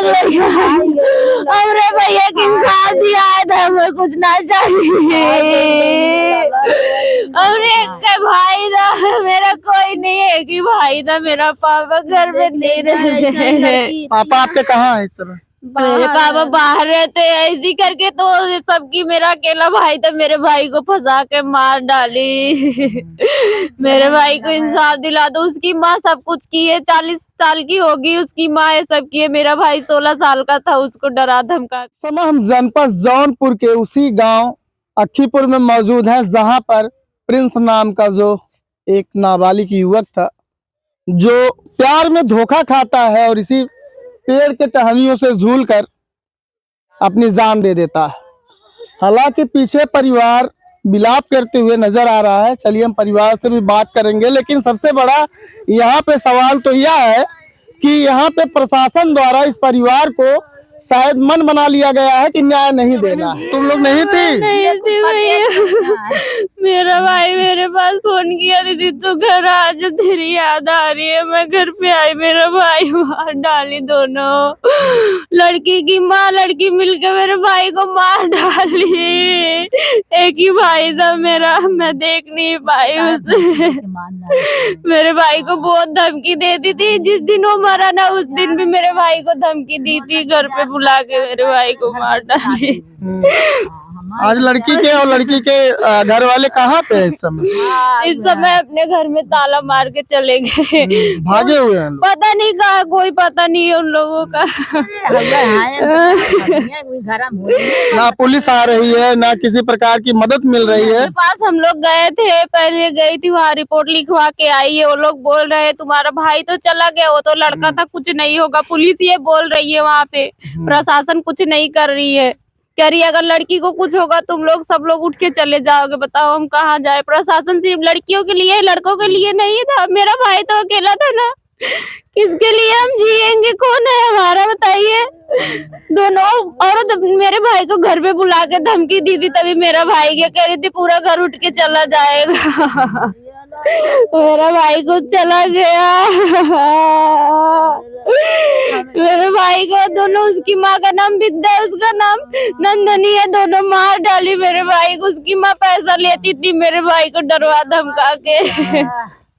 लग हमरे भैया की इंसाफ दिया है तो हमें कुछ ना चाहिए। हमरे एक भाई था, मेरा कोई नहीं है कि भाई था, मेरा पापा घर में नहीं रहते। पापा आपके कहाँ है इस समय? मेरे पापा बाहर रहते हैं, ऐसी करके तो सबकी मेरा अकेला भाई था, मेरे भाई को फंसा के मार डाली। मेरे भाई को इंसाफ दिला दो, उसकी माँ सब कुछ की है, 40 साल की होगी उसकी माँ, ये सब की है। मेरा भाई 16 साल का था, उसको डरा धमका। समय हम जनपद जौनपुर के उसी गांव अक्खीपुर में मौजूद हैं, जहां पर प्रिंस नाम का जो एक नाबालिग युवक था, जो प्यार में धोखा खाता है और इसी पेड़ के टहनियों से झूलकर अपनी जान दे देता है। हालांकि पीछे परिवार विलाप करते हुए नजर आ रहा है। चलिए हम परिवार से भी बात करेंगे, लेकिन सबसे बड़ा यहाँ पे सवाल तो यह है कि यहाँ पे प्रशासन द्वारा इस परिवार को शायद मन बना लिया गया है कि न्याय नहीं देना है। तुम लोग नहीं थी? नहीं थी भैया। मेरा भाई मेरे पास फोन किया, दीदी तू घर आ जा, तेरी याद आ रही है। मैं घर पे आई, मेरा भाई मार डाली, दोनों लड़की की माँ लड़की मिलकर मेरे भाई को मार डाली। एक ही भाई था मेरा, मैं देख नहीं पाई उसे। मेरे भाई को बहुत धमकी देती थी, जिस दिन वो मरा ना उस दिन भी मेरे भाई को धमकी दी थी, घर पे बुला के मेरे भाई को मार डाली। आज लड़की के और लड़की के घर वाले कहाँ पे है इस समय? इस समय अपने घर में ताला मार के चले गए, भागे हुए हैं लोग। पता नहीं कहा, कोई पता नहीं है उन लोगों का। ना पुलिस आ रही है, ना किसी प्रकार की मदद मिल रही है। पास हम लोग गए थे, पहले गई थी, वहाँ रिपोर्ट लिखवा के आई है। वो लोग बोल रहे हैं तुम्हारा भाई तो चला गया, वो तो लड़का था, कुछ नहीं होगा। पुलिस ये बोल रही है, वहाँ पे प्रशासन कुछ नहीं कर रही है। कह रही अगर लड़की को कुछ होगा तुम लोग सब लोग उठ के चले जाओगे, बताओ हम कहाँ जाए। प्रशासन सिर्फ लड़कियों के लिए, लड़कों के लिए नहीं था। मेरा भाई तो अकेला था ना, किसके लिए हम जिएंगे, कौन है हमारा, बताइए। दोनों औरत मेरे भाई को घर पे बुला के धमकी दी थी, तभी मेरा भाई क्या कह रही थी पूरा घर उठ के चला जाएगा। मेरा भाई को चला गया। मेरे भाई को दोनों, उसकी माँ का नाम विद्या है, उसका नाम नंदनी है, दोनों मार डाली मेरे भाई को। उसकी माँ पैसा लेती थी मेरे भाई को डरवा धमका के।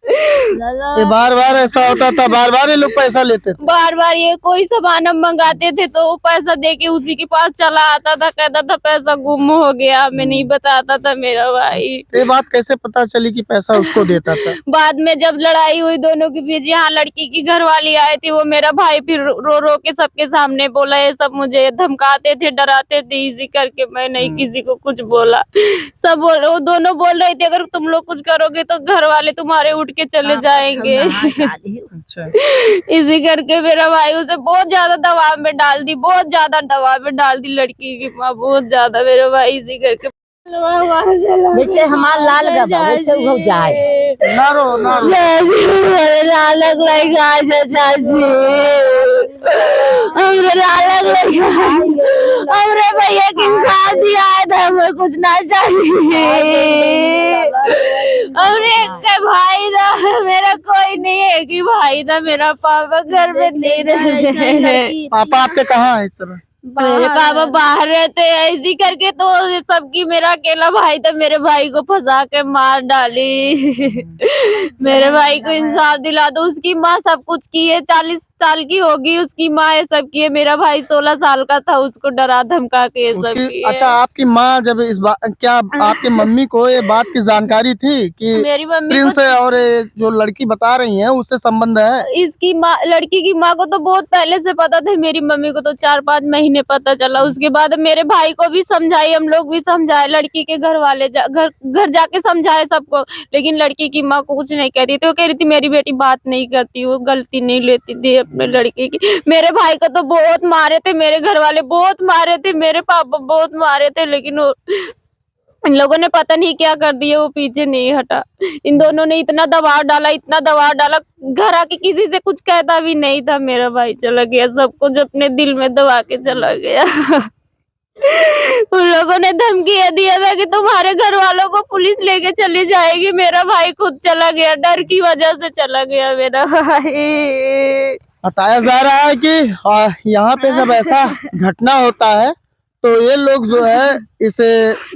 ये बार बार ऐसा होता था, बार बार ये लोग पैसा लेते थे। बार बार ये कोई सामान हम मंगाते थे तो वो पैसा देके उसी के पास चला आता था, कहता था पैसा गुम हो गया, हमें नहीं बताता था मेरा भाई। ये बात कैसे पता चली कि पैसा उसको देता था? बाद में जब लड़ाई हुई दोनों के बीच, यहाँ लड़की की घरवाली आई थी, वो मेरा भाई फिर रो रो के सबके सामने बोला ये सब मुझे धमकाते थे, डराते थे, इसी करके मैं नहीं किसी को कुछ बोला। सब वो दोनों बोल रहे थे अगर तुम लोग कुछ करोगे तो घर वाले तुम्हारे उठ के चले जाएंगे। अच्छा। इसी करके मेरा भाई उसे बहुत ज्यादा दबाव में डाल दी, बहुत ज्यादा दबाव में डाल दी लड़की की माँ, बहुत ज्यादा। मेरा भाई इसी करके जैसे हमारा लाल गबा वैसे हो जाए। नारो नारो लालक लगा हमरे लालक लगा, हमरे भैया की इंसाफ दिया है तो हमें कुछ ना चाहिए। हमरे एक भाई था, मेरा कोई नहीं है कि भाई था, मेरा पापा घर में नहीं रहते। पापा आपके कहाँ है इस समय? मेरे पापा बाहर रहते हैं, ऐसी करके तो सबकी मेरा अकेला भाई था, मेरे भाई को फंसा के मार डाली। मेरे भाई को इंसाफ दिला दो, उसकी माँ सब कुछ की है, 40 साल की होगी उसकी माँ, ये सब की है। मेरा भाई 16 साल का था, उसको डरा धमका के ये सब की है। अच्छा, आपकी माँ जब इस बात, क्या आपकी मम्मी को ये बात की जानकारी थी कि मेरी मम्मी प्रिंस और जो लड़की बता रही है उससे संबंध है? इसकी माँ, लड़की की माँ को तो बहुत पहले से पता था, मेरी मम्मी को तो 4-5 महीने पता चला। उसके बाद मेरे भाई को भी समझाई, हम लोग भी समझाए, लड़की के घर वाले घर जाके समझाए सबको, लेकिन लड़की की माँ को कुछ नहीं कहती थी। वो कह रही थी मेरी बेटी बात नहीं करती, वो गलती नहीं लेती थी अपने लड़के की। मेरे भाई को तो बहुत मारे थे, मेरे घर वाले बहुत मारे थे, मेरे पापा बहुत मारे थे, लेकिन वो इन लोगों ने पता नहीं क्या कर दिया, वो पीछे नहीं हटा। इन दोनों ने इतना दबाव डाला, इतना दबाव डाला, घर आके किसी से कुछ कहता भी नहीं था। मेरा भाई चला गया, सब कुछ अपने दिल में दबा के चला गया। उन लोगों ने धमकी दिया था कि तुम्हारे घर वालों को पुलिस लेके चली जाएगी। मेरा भाई खुद चला गया, डर की वजह से चला गया मेरा भाई। बताया जा रहा है कि यहाँ पे जब ऐसा घटना होता है तो ये लोग जो है इस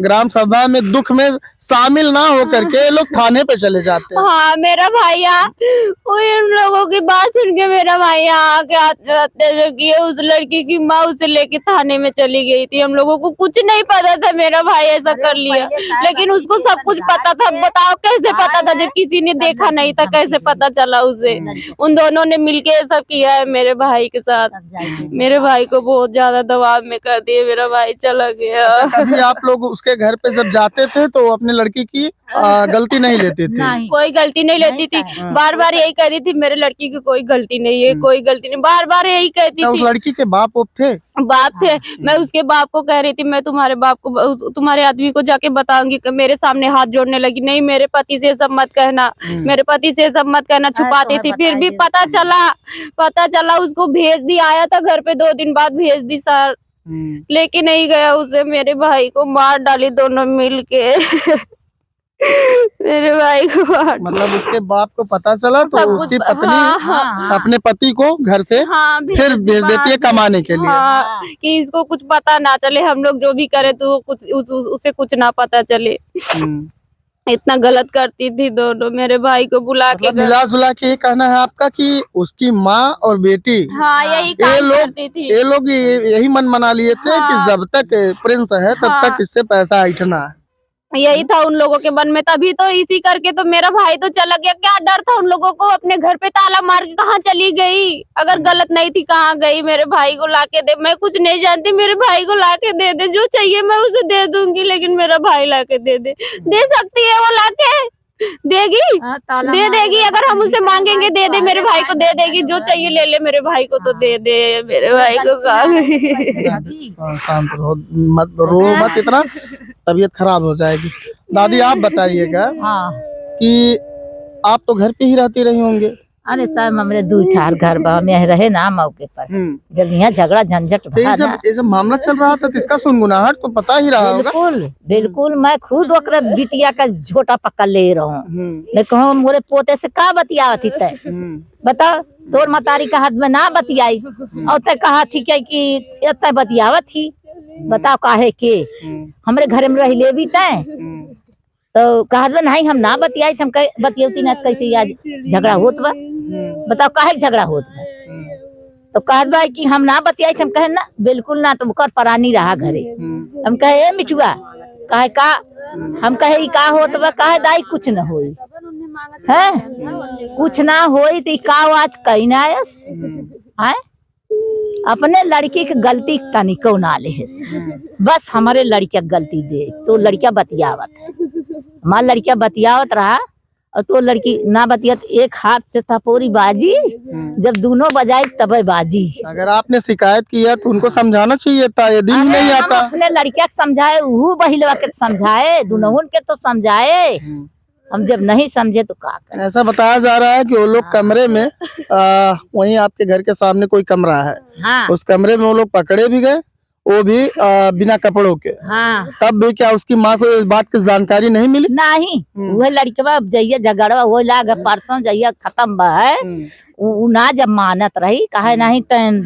ग्राम सभा में दुख में शामिल ना होकर के ये लोग थाने पे चले जाते हैं। हाँ, मेरा भाई यहाँ उन लोगों की बात सुन के मेरा भाई यहाँ आके अत्याचार किए। उस लड़की की माँ उसे लेके थाने में चली गई थी। हम लोगों को कुछ नहीं पता था मेरा भाई ऐसा कर लिया, लेकिन उसको सब कुछ पता था। बताओ कैसे पता था जब किसी ने देखा नहीं था, कैसे पता चला उसे? उन दोनों ने मिलके ये सब किया है मेरे भाई के साथ। मेरे भाई को बहुत ज्यादा दबाव में कर दिए, मेरा भाई चला गया। कभी आप लोग उसके घर पे जब जाते थे तो अपने लड़की की गलती नहीं लेते थे? कोई गलती नहीं लेती थी, बार बार यही कहती थी मेरे लड़की की कोई गलती नहीं है, कोई गलती नहीं, बार बार यही कहती उस थी। लड़की के बाप थे? बाप थे। मैं उसके बाप को कह रही थी मैं तुम्हारे बाप को, तुम्हारे आदमी को जाके बताऊंगी। कि मेरे सामने हाथ जोड़ने लगी, नहीं मेरे पति से सब मत कहना, मेरे पति से सब मत कहना, छुपाती थी। फिर भी पता चला उसको भेज दी। आया था घर पे 2 दिन बाद, भेज दी सर, लेके नहीं गया उसे। मेरे भाई को मार डाली दोनों मिल के। मेरे भाई को मतलब उसके बाप को पता चला तो उसकी पत्नी हाँ, अपने पति को घर से फिर भेज देती है कमाने के लिए। हाँ, कि इसको कुछ पता ना चले, हम लोग जो भी करे तो कुछ उसे कुछ ना पता चले। इतना गलत करती थी दोनों। मेरे भाई को बुला के मिला जुला के ये कहना है आपका कि उसकी माँ और बेटी हाँ यही काम करती थी। ये लोग यही मन मना लिए थे कि जब तक प्रिंस है तब तक इससे पैसा ऐंठना है। यही था उन लोगों के मन में, तभी तो इसी करके तो मेरा भाई तो चला गया। क्या डर था उन लोगों को? अपने घर पे ताला मार के कहाँ चली गई? अगर गलत नहीं थी कहाँ गई? मेरे भाई को लाके दे, मैं कुछ नहीं जानती, मेरे भाई को लाके दे दे, जो चाहिए मैं उसे दे दूंगी, लेकिन मेरा भाई लाके दे सकती है वो, लाके देगी, दे देगी। अगर हम उसे मांगेंगे दे दे, मेरे भाई को दे देगी, जो चाहिए ले ले, मेरे भाई को तो दे दे। मेरे भाई को शांत रहो, मत रो मत इतना, तबीयत खराब हो जाएगी। दादी आप बताइएगा कि आप तो घर पे ही रहती रही होंगे? अरे साहब हमारे 2-4 घर में रहे ना मौके पर, जब यहाँ झगड़ा झंझट जब मामला चल रहा था तो इसका सुनगुनाहट तो पता ही रहा होगा। बिल्कुल मैं खुद ओकरा बिटिया का झोटा पकड़ ले रहा हूँ। मैं कहूँ मोरे पोते से का बतियावत थी तय, बताओ तोर मतारी का हाथ में ना बतियाई और तय कहा थी कि इतना बतियावत थी। बताओ काहे के हमरे घर में रही ले भी तय तो कहा नहीं हम ना बतियाई, हम बतियती ना कैसे आज झगड़ा होत बा? बताओ काहे झगड़ा होत बा? तो कहत कि हम ना बतियाई, हम कहे ना बिल्कुल ना, तुम कर परानी रहा घरे। हम कहे ए मिठुआ कहे का, हम कहे का होत बा? कहे दाई कुछ न होई है, कुछ ना होई तो का आज कहीं ना आयस है। अपने लड़की की गलती तनिको ना ले, बस हमारे लड़किया गलती दे तो लड़किया बतियावत है, हमारा लड़किया बतियावत रहा और तो लड़की ना बतियात। एक हाथ से थपोरी बाजी, जब दोनों बजाए तब बाजी। अगर आपने शिकायत किया तो उनको समझाना चाहिए था, ये दिन नहीं आता। अपने लड़किया के समझाए, वो बहिलवा के समझाए, दोनों के तो समझाए, हम जब नहीं समझे तो क्या करें? ऐसा बताया जा रहा है कि वो लोग कमरे में वहीं आपके घर के सामने कोई कमरा है, उस कमरे में वो लोग पकड़े भी गए, वो भी बिना कपड़ों के। तब भी क्या उसकी माँ को इस बात की जानकारी नहीं मिली? नहीं, वह लड़कवा जइया झगड़वा वो लाग परसों जइया खत्म बा है, वो ना जब मानत रही, कहे नहीं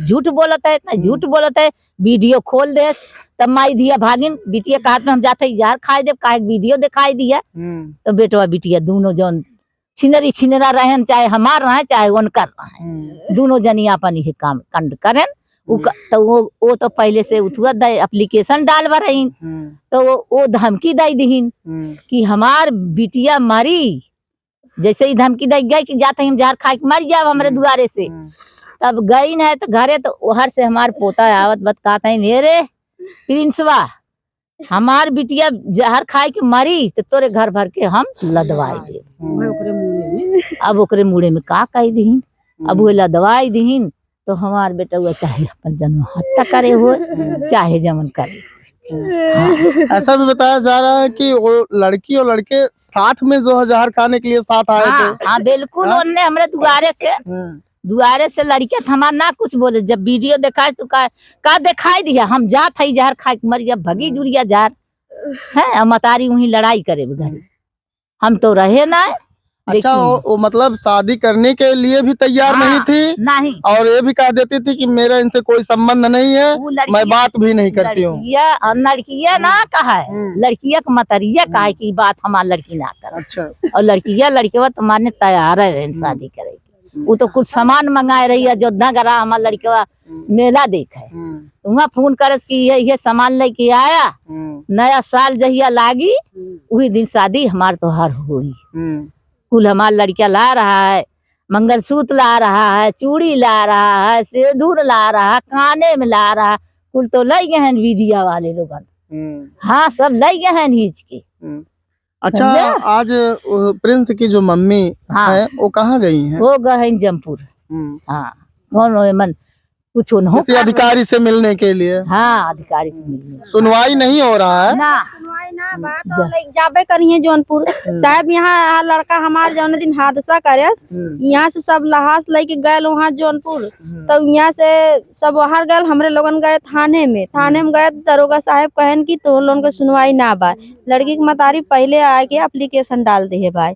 झूठ बोलत है, इतना झूठ बोलत है। वीडियो खोल दे तब माई दिया भागिन बिटिया के हाथ में हम जाते इजार खाए दे, काहे वीडियो दिखाई दिया। तो बेटवा बिटिया दोनों जन छिनरा रहे, चाहे हमार रहे चाहे उनकर रहे, दोनों जनी अपन ही काम कंड करें। तो वो तो पहले से उठुआ एप्लीकेशन डालवा रही, तो वो धमकी दई दीन कि हमार बिटिया मरी, जैसे ही धमकी दई गई कि जाते हम जार खाए मर जाओ हमारे दुआरे से। तब गई न तो घरे तो ओहर से हमार पोता आवत बताता है मेरे प्रिंसवा हमार बिटिया जहर खाए के मरी तो तोरे घर भर के हम लदवाई दे। अब ओकरे मुड़े में का कही दीन, अब वो लदवाई दीन तो हमार बेटा हुआ चाहे अपन जन्म हत्या करे हो चाहे जमन करे। ऐसा भी बताया जा रहा है कि वो लड़की और लड़के साथ में जो जहर खाने के लिए साथ आए थे। हाँ बिल्कुल, उनने हमारे दुआरे से लड़के हमारा ना कुछ बोले। जब वीडियो दिखाए तो का दिखाई दिया, हम जा थी जहर खाए मरिया भगी जुड़िया जहर है, मतारी वही लड़ाई करे घर, हम तो रहे ना। अच्छा, वो मतलब शादी करने के लिए भी तैयार नहीं थी नहीं, और ये भी कह देती थी कि मेरा इनसे कोई संबंध नहीं है, वो मैं बात भी नहीं करती हूँ। लड़किया ना कहा है, लड़किया का मतरिया कहा है कि बात हमारी लड़की ना करे। अच्छा, और लड़किया तो माने तैयार है शादी करेगी। वो तो कुछ सामान मंगाए रही है, जोधा करा हमारा लड़का मेला देख है, वहाँ फोन करे कि ये सामान लेके आया, नया साल जहिया लागी वही दिन शादी हमार तो हर हुई। कुल हमारा लड़का ला रहा है, मंगलसूत्र ला रहा है, चूड़ी ला रहा है, सिंदूर ला रहा है, काने में ला रहा है, कुल तो लग गए हैं मीडिया वाले लोग। हाँ, सब लग गए हैं नीच के। अच्छा, आज प्रिंस की जो मम्मी है वो कहाँ गई हैं? वो गए हैं जमपुर। हाँ, कौन मन कुछ किसी अधिकारी से मिलने के लिए? हाँ, अधिकारी से मिलने। सुनवाई नहीं हो रहा है ना, बात और जाबे करिए जौनपुर साहब। यहाँ लड़का हमारे जौन दिन हादसा करे, यहाँ से सब लहास लेके गए वहाँ जौनपुर, तब यहाँ से सब बाहर गए, हमरे लोगन गए थाने में गए, दरोगा साहब कहन की तो लोगन के सुनवाई ना बा। लड़की की मतारी पहले आके एप्लीकेशन डाल दे है भाई।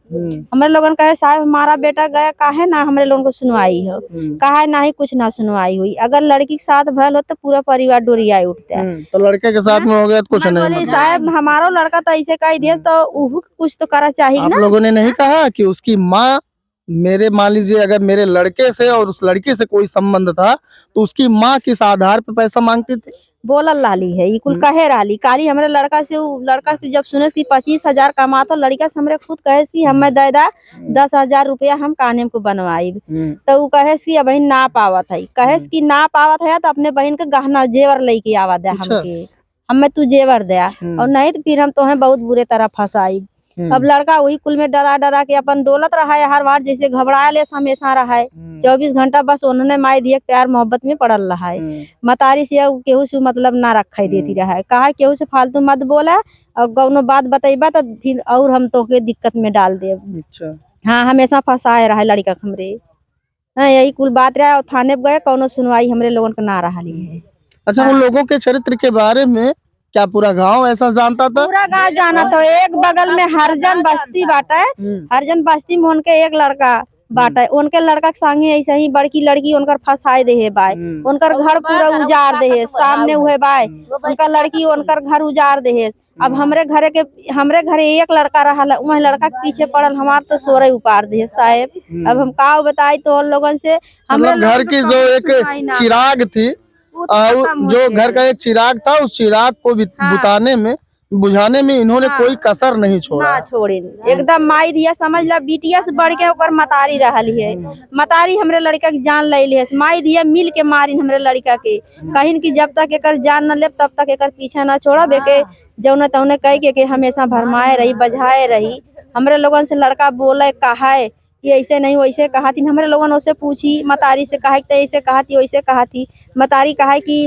हमरे लोगन कहे साहब हमारा बेटा गया, काहे ना हमरे लोगन को सुनवाई हो, काहे ना ही कुछ ना सुनवाई हुई। अगर लड़की के साथ भल हो तो पूरा परिवार डोरिया उठता है, तो लड़के के साथ में हो गया तो कुछ नहीं। साहब हमारा लड़का तो ऐसे कह दिया तो उहु कुछ तो करा चाहिए आप ना। लोगों ने नहीं कहा कि उसकी माँ, मेरे मान लीजिए अगर मेरे लड़के से और उस लड़की से कोई संबंध था तो उसकी माँ किस आधार पे पैसा मांगती थी? बोलल लाली है ये कुल कहे रही काली हमरे लड़का से, लड़का जब सुने कि 25,000 कमाता, लड़का से हमरे खुद कहे कि हमें दे दा 10,000 रुपया हम काने को बनवाई, तो वो कहे कि बहन ना पावत है, कहे कि ना पावत है तो अपने बहन के गहना जेवर लेके आवा दे हमके, हमें तू जेवर दे, और नहीं तो फिर हम तो हैं बहुत बुरे तरह फंसाई। अब लड़का वही कुल में डरा डरा के अपन डोलत रहा है, हर बार जैसे घबराया ले हमेशा रहा है, 24 घंटा बस उन्होंने माई दिए प्यार मोहब्बत में पड़ल रहा है। मतारी से केहू से मतलब ना रखा देती रहा है, कहा केहू से फालतू मत बोला और कौनो बात बतेबा तो फिर और हम तो के दिक्कत में डाल दे। अच्छा, हाँ, हमेशा फंसाए रहा है लड़का हमरे। हाँ, यही कुल बात रहा, थाने गए कौनो सुनवाई हमरे लोगन का ना रहा है। अच्छा, उन लोगों के चरित्र के बारे में क्या पूरा गांव ऐसा जानता था? पूरा गांव जाना था। एक बगल में हरजन बस्ती बाटा है, हरजन बस्ती में उनके एक लड़का बाटा है, उनके लड़का के संगे ऐसे ही बड़की लड़की उनकर फंसाए दे है बाय, उनकर घर पूरा उजाड़ दे है, सामने हुए बाय उनका लड़की उनकर घर उजाड़ दे है। अब हमरे घरे एक लड़का रहा, वह लड़का के पीछे पड़ल, हमार तो सोरे उपार दे साहब। अब हम का बताई तो लोगन से, मतलब घर की जो एक चिराग थी, जो घर का एक चिराग था, उस चिराग को बुताने में, बुझाने में इन्होंने कोई कसर नहीं छोड़ा। ना छोड़े, एकदम माई दिया समझ ला, बिटिया से बढ़ के ओकर मतारी रहली है, मतारी हमरे लड़का की जान ले ली है, माई दिया मिल के मारी हमरे लड़का के, कहीं की जब तक एकर जान न ले तब तक एकर पीछा ना छोड़ा बेके, जौने तौने कह के हमेशा भरमाए रही, बजाए रही। हमरे लोगन से लड़का बोले कहा है कि ऐसे नहीं वैसे कहा थी, हमरे लोगन उससे पूछी मतारी से, कहा कि ऐसे कहा थी वैसे कहा थी, मतारी कहा कि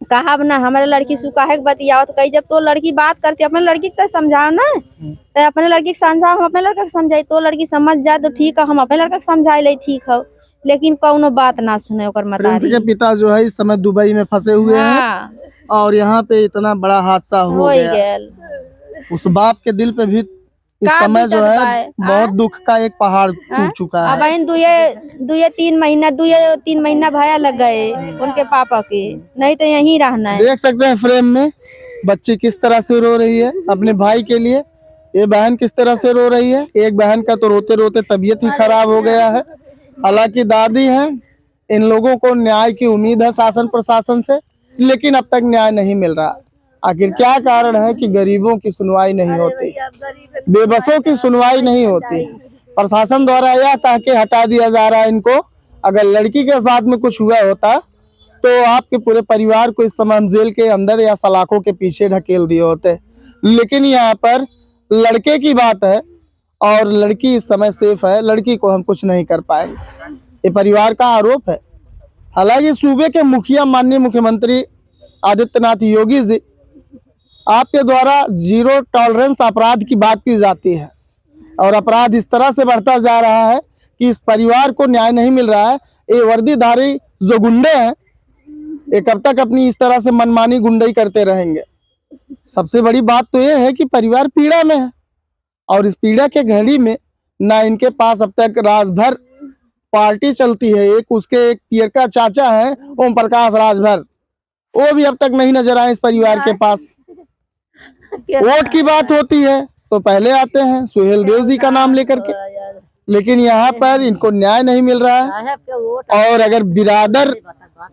कहा ना हमारे लड़की सु काहे बतियाओ, तो कही जब तो लड़की बात करती अपने लड़की को तो समझाओ ना, तो अपने लड़की को समझाओ, हम अपने लड़का को समझाई तो लड़की समझ जाए तो ठीक है, हम अपने लड़का को समझाई ले ठीक है, लेकिन कौनो बात ना सुने ओकर मतारी। के पिता जो है इस समय दुबई में फंसे हुए हैं और यहाँ पे इतना बड़ा हादसा हो गया, उस बाप के दिल पे भी इस समय जो है बहुत दुख का एक पहाड़ टूट चुका है। अब दुए 3 महीना भया लग गए उनके पापा के, नहीं तो यहीं रहना है। देख सकते हैं फ्रेम में बच्ची किस तरह से रो रही है अपने भाई के लिए, ये बहन किस तरह से रो रही है। एक बहन का तो रोते रोते तबीयत ही खराब हो गया है। हालांकि दादी हैं, इन लोगों को न्याय की उम्मीद है शासन प्रशासन से, लेकिन अब तक न्याय नहीं मिल रहा। आखिर क्या कारण है कि गरीबों की सुनवाई नहीं होती, बेबसों की सुनवाई नहीं होती। प्रशासन द्वारा यह कह के हटा दिया जा रहा है इनको, अगर लड़की के साथ में कुछ हुआ होता तो आपके पूरे परिवार को इस समय हम जेल के अंदर या सलाखों के पीछे ढकेल दिए होते। लेकिन यहाँ पर लड़के की बात है और लड़की इस समय सेफ है, लड़की को हम कुछ नहीं कर पाएंगे, ये परिवार का आरोप है। हालांकि सूबे के मुखिया माननीय मुख्यमंत्री आदित्यनाथ योगी जी, आपके द्वारा जीरो टॉलरेंस अपराध की बात की जाती है और अपराध इस तरह से बढ़ता जा रहा है कि इस परिवार को न्याय नहीं मिल रहा है। ये वर्दीधारी जो गुंडे हैं, ये कब तक अपनी इस तरह से मनमानी गुंडई करते रहेंगे। सबसे बड़ी बात तो ये है कि परिवार पीड़ा में है और इस पीड़ा के घड़ी में ना इनके पास अब तक राजभर पार्टी चलती है। एक पियर का चाचा है ओम प्रकाश राजभर, वो भी अब तक नहीं नजर आए इस परिवार के पास। वोट की बात होती है तो पहले आते हैं सुहेल देव जी का नाम लेकर के, लेकिन यहाँ पर इनको न्याय नहीं मिल रहा है। और अगर बिरादर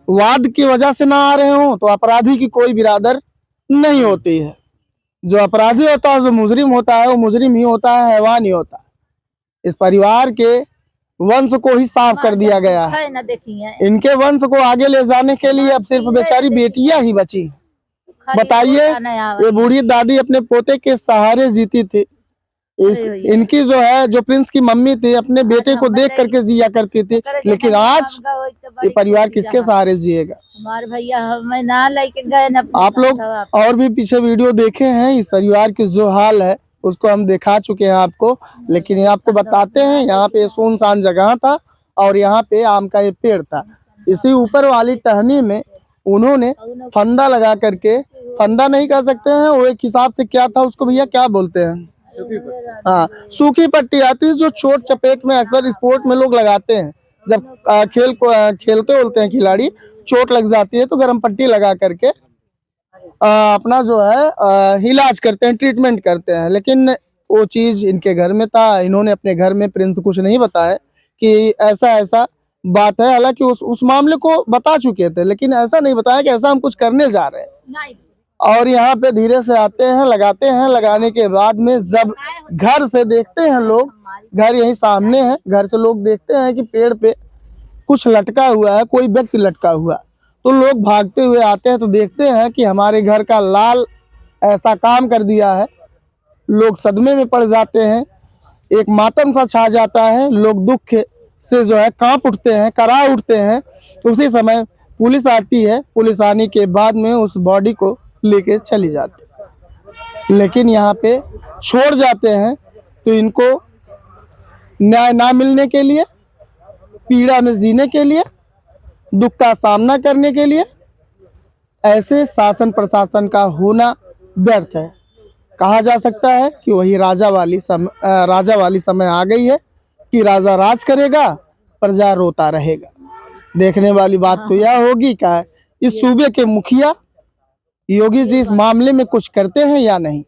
वाद की वजह से ना आ रहे हो तो अपराधी की कोई बिरादर नहीं होती है। जो अपराधी होता है, जो मुजरिम होता है, वो मुजरिम ही होता है, हैवान ही होता है। इस परिवार के वंश को ही साफ कर दिया गया है। इनके वंश को आगे ले जाने के लिए अब सिर्फ बेचारी बेटियां ही बची। बताइए, ये बूढ़ी दादी अपने पोते के सहारे जीती थी। इनकी जो है, जो प्रिंस की मम्मी थी, अपने बेटे को देख करके जिया करती थी, लेकिन आज ये परिवार किसके सहारे जिएगा? हमारे भैया हमें ना लेके गए ना। आप लोग और भी पीछे वीडियो देखे हैं, इस परिवार की जो हाल है उसको हम दिखा चुके हैं आपको, लेकिन ये आपको बताते हैं। यहाँ पे सुनसान जगह था और यहाँ पे आम का ये पेड़ था। इसी ऊपर वाली टहनी में उन्होंने फंदा लगा करके, फंदा नहीं कह सकते हैं, वो एक हिसाब से क्या था उसको भैया क्या बोलते हैं? हाँ, सूखी पट्टी आती है जो चोट चपेट में अक्सर स्पोर्ट में लोग लगाते हैं। जब खेलते हैं खिलाड़ी, चोट लग जाती है तो गर्म पट्टी लगा करके अपना जो है इलाज करते हैं, ट्रीटमेंट करते हैं। लेकिन वो चीज इनके घर में था। इन्होंने अपने घर में प्रिंस कुछ नहीं बताया कि ऐसा बात है। हालांकि उस मामले को बता चुके थे, लेकिन ऐसा नहीं बताया कि ऐसा हम कुछ करने जा रहे हैं। और यहाँ पे धीरे से आते हैं, लगाते हैं। लगाने के बाद में जब घर से देखते हैं लोग, घर यही सामने है, घर से लोग देखते हैं कि पेड़ पे कुछ लटका हुआ है, कोई व्यक्ति लटका हुआ, तो लोग भागते हुए आते हैं तो देखते हैं कि हमारे घर का लाल ऐसा काम कर दिया है। लोग सदमे में पड़ जाते हैं, एक मातम सा छा जाता है, लोग दुख से जो है कांप उठते हैं, करा उठते हैं। उसी समय पुलिस आती है। पुलिस आने के बाद में उस बॉडी को लेके चली जाती है, लेकिन यहाँ पे छोड़ जाते हैं। तो इनको न्याय ना मिलने के लिए, पीड़ा में जीने के लिए, दुख का सामना करने के लिए ऐसे शासन प्रशासन का होना व्यर्थ है। कहा जा सकता है कि वही राजा वाली समय आ गई है कि राजा राज करेगा, प्रजा रोता रहेगा। देखने वाली बात तो यह होगी क्या इस सूबे के मुखिया योगी जी इस मामले में कुछ करते हैं या नहीं।